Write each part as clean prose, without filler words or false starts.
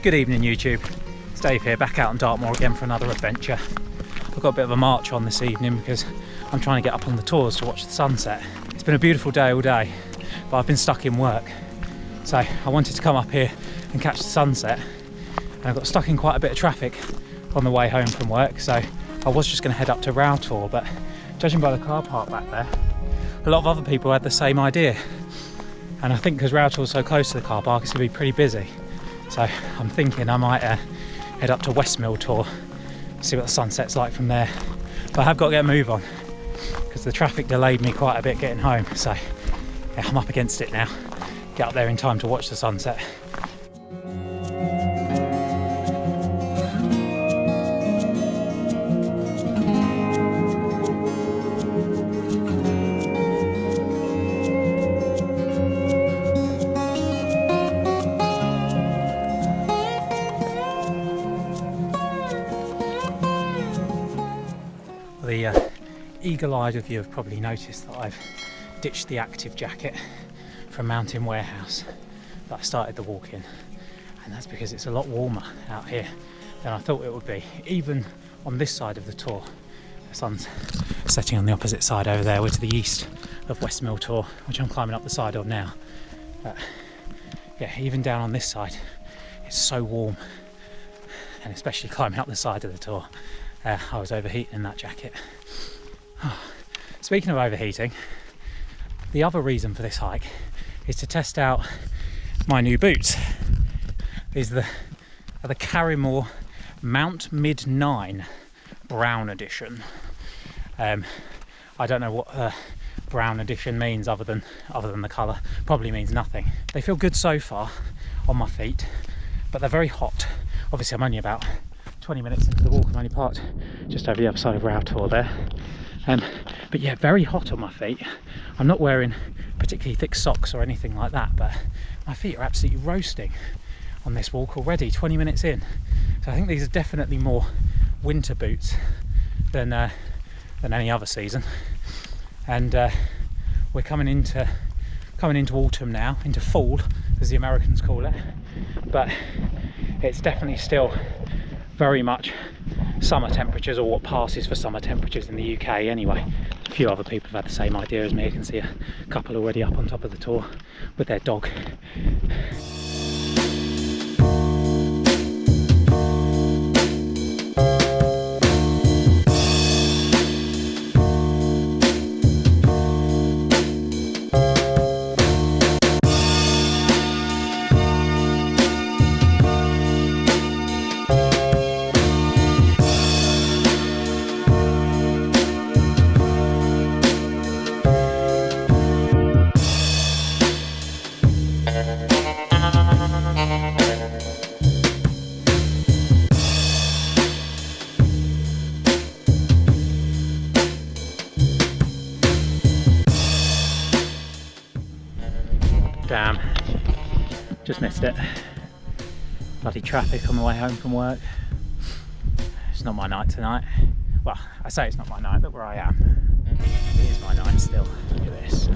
Good evening YouTube, it's Dave here, back out on Dartmoor again for another adventure. I've got a bit of a march on this evening because I'm trying to get up on the Tors to watch the sunset. It's been a beautiful day all day, but I've been stuck in work. So I wanted to come up here and catch the sunset, and I got stuck in quite a bit of traffic on the way home from work, so I was just going to head up to Lowe Tor, but judging by the car park back there, a lot of other people had the same idea. And I think because Lowe Tor's so close to the car park, it's going to be pretty busy. So I'm thinking I might head up to West Mill Tor, see what the sunset's like from there. But I have got to get a move on because the traffic delayed me quite a bit getting home. So yeah, I'm up against it now. Get up there in time to watch the sunset. The eagle-eyed of you have probably noticed that I've ditched the active jacket from Mountain Warehouse that I started the walk in, and that's because it's a lot warmer out here than I thought it would be. Even on this side of the Tor, the sun's setting on the opposite side over there. We're to the east of West Mill Tor, which I'm climbing up the side of now. But yeah, even down on this side, it's so warm, and especially climbing up the side of the Tor. I was overheating in that jacket. Speaking of overheating, the other reason for this hike is to test out my new boots. These are the Karrimor Mount Mid 9 brown edition. I don't know what brown edition means other than the colour. Probably means nothing. They feel good so far on my feet, but they're very hot. Obviously I'm only about 20 minutes into the walk. I'm only parked just over the other side of Lowe Tor there. But yeah, very hot on my feet. I'm not wearing particularly thick socks or anything like that, but my feet are absolutely roasting on this walk already, 20 minutes in. So I think these are definitely more winter boots than any other season. And we're coming into autumn now, into fall, as the Americans call it. But it's definitely still very much summer temperatures, or what passes for summer temperatures in the UK anyway. A few other people have had the same idea as me. I can see a couple already up on top of the Tor with their dog. Damn, just missed it. Bloody traffic on the way home from work. It's not my night tonight. Well, I say it's not my night, but where I am, it is my night still. Look at this.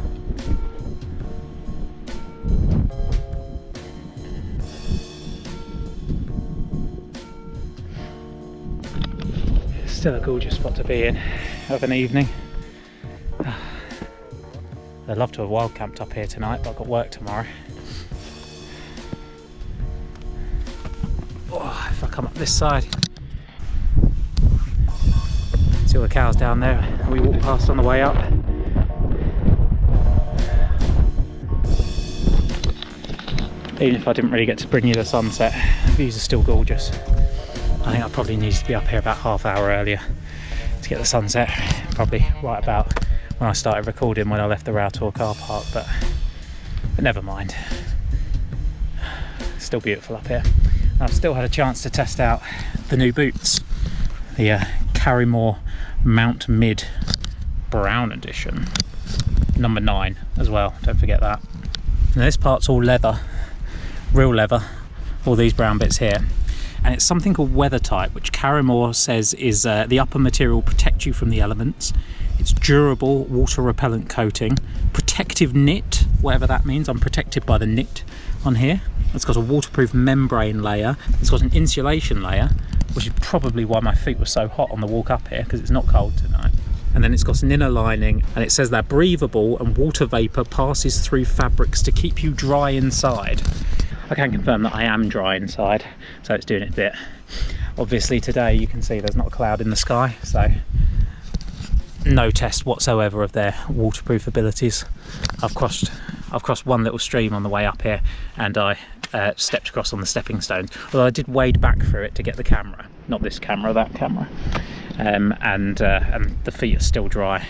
It's still a gorgeous spot to be in of an evening. I'd love to have wild camped up here tonight, but I've got work tomorrow. Oh, if I come up this side, see all the cows down there we walk past on the way up. Even if I didn't really get to bring you the sunset, the views are still gorgeous. I think I probably needed to be up here about half hour earlier to get the sunset, probably right about when I started recording when I left the Lowe Tor car park, but never mind. It's still beautiful up here. And I've still had a chance to test out the new boots, the Karrimor Mount Mid brown edition, number 9 as well, don't forget that. Now this part's all leather, real leather, all these brown bits here. And it's something called weather tight, which Karrimor says is the upper material protect you from the elements. It's durable, water repellent coating, protective knit, whatever that means. I'm protected by the knit on here. It's got a waterproof membrane layer. It's got an insulation layer, which is probably why my feet were so hot on the walk up here, because it's not cold tonight. And then it's got an inner lining, and it says that breathable and water vapour passes through fabrics to keep you dry inside. I can confirm that I am dry inside, so it's doing it a bit. Obviously today you can see there's not a cloud in the sky, so no test whatsoever of their waterproof abilities. I've crossed one little stream on the way up here, and I stepped across on the stepping stones, although I did wade back through it to get the camera, not this camera, that camera. And the feet are still dry,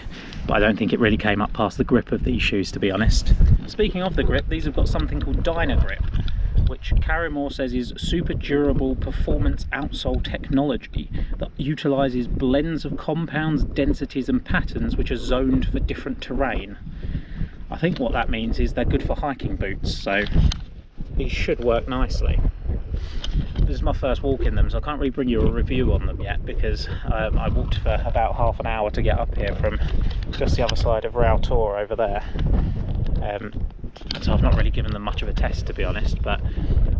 but I don't think it really came up past the grip of these shoes, to be honest. Speaking of the grip, these have got something called Dynagrip, which Karrimor says is super durable performance outsole technology that utilises blends of compounds, densities and patterns which are zoned for different terrain. I think what that means is they're good for hiking boots, so these should work nicely. This is my first walk in them, so I can't really bring you a review on them yet, because I walked for about half an hour to get up here from just the other side of Mill Tor over there. So I've not really given them much of a test, to be honest, but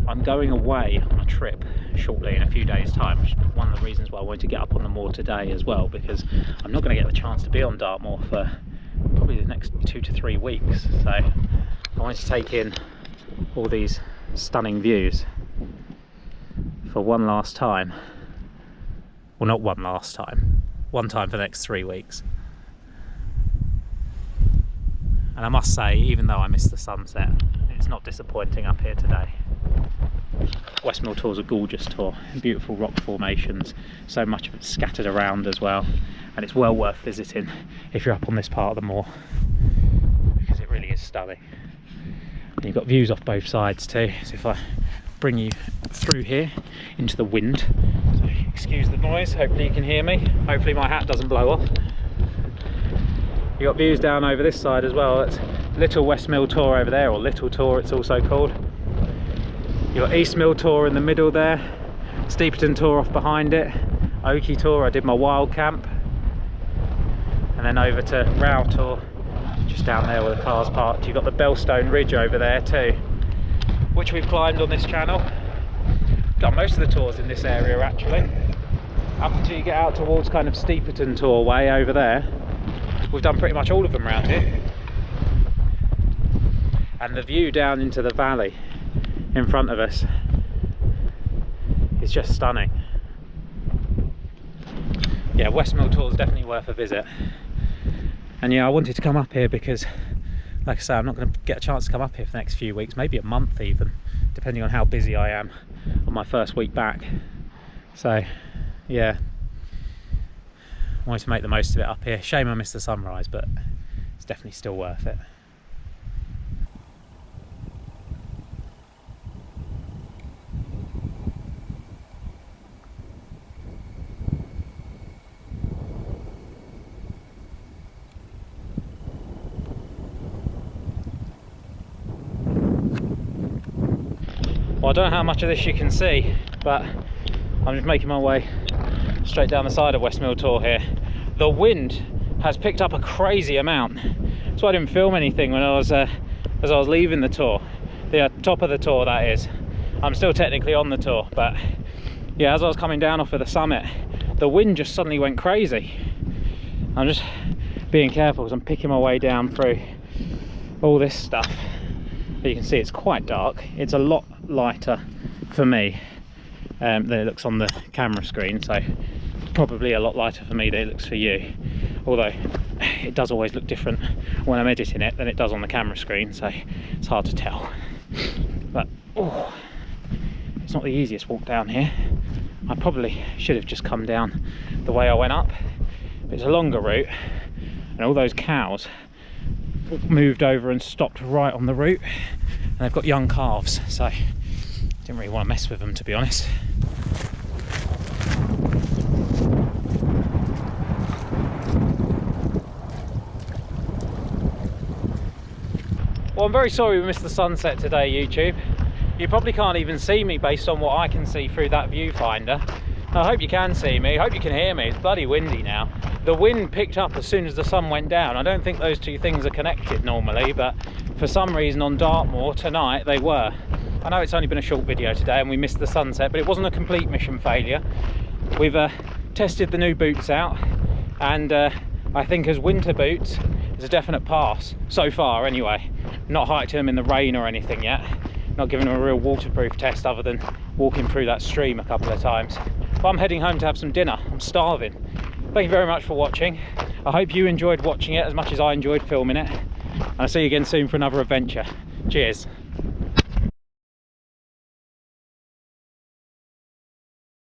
I'm going away on a trip shortly in a few days' time, which is one of the reasons why I wanted to get up on the moor today as well, because I'm not going to get the chance to be on Dartmoor for probably the next 2 to 3 weeks. So I wanted to take in all these stunning views for one last time. Well, not one last time, one time for the next 3 weeks. And I must say, even though I missed the sunset, it's not disappointing up here today. West Mill Tor is a gorgeous tour, beautiful rock formations, so much of it scattered around as well, and it's well worth visiting if you're up on this part of the moor, because it really is stunning. And you've got views off both sides too, so if I bring you through here into the wind, so excuse the noise, hopefully you can hear me, hopefully my hat doesn't blow off. You've got views down over this side as well. That's Little West Mill Tor over there, or Little Tor it's also called. You've got East Mill Tor in the middle there, Steeperton Tor off behind it, Oaky Tor, I did my wild camp, and then over to Mill Tor, just down there where the car's parked. You've got the Bellstone Ridge over there too, which we've climbed on this channel. Got most of the tours in this area actually, up until you get out towards kind of Steeperton Tor way over there. We've done pretty much all of them around here. And the view down into the valley in front of us is just stunning. Yeah, West Mill Tor is definitely worth a visit. And yeah, I wanted to come up here because, like I say, I'm not going to get a chance to come up here for the next few weeks, maybe a month even, depending on how busy I am on my first week back. So yeah, I wanted to make the most of it up here. Shame I missed the sunrise, but it's definitely still worth it. Well, I don't know how much of this you can see, but I'm just making my way straight down the side of West Mill Tor here. The wind has picked up a crazy amount, so I didn't film anything when I was as I was leaving the tour, the top of the tour that is. I'm still technically on the tour, but yeah, as I was coming down off of the summit, the wind just suddenly went crazy. I'm just being careful because I'm picking my way down through all this stuff. But you can see it's quite dark. It's a lot lighter for me than it looks on the camera screen, so probably a lot lighter for me than it looks for you, although it does always look different when I'm editing it than it does on the camera screen, so it's hard to tell. But oh, it's not the easiest walk down here. I probably should have just come down the way I went up, but it's a longer route, and all those cows moved over and stopped right on the route, and they've got young calves, so I didn't really want to mess with them, to be honest. Well, I'm very sorry we missed the sunset today, YouTube. You probably can't even see me based on what I can see through that viewfinder. I hope you can see me, I hope you can hear me. It's bloody windy now. The wind picked up as soon as the sun went down. I don't think those two things are connected normally, but for some reason on Dartmoor tonight they were. I know it's only been a short video today and we missed the sunset, but it wasn't a complete mission failure. We've tested the new boots out, and I think as winter boots, it's a definite pass so far anyway. Not hiked them in the rain or anything yet. Not given them a real waterproof test other than walking through that stream a couple of times. But I'm heading home to have some dinner. I'm starving. Thank you very much for watching. I hope you enjoyed watching it as much as I enjoyed filming it. And I'll see you again soon for another adventure. Cheers.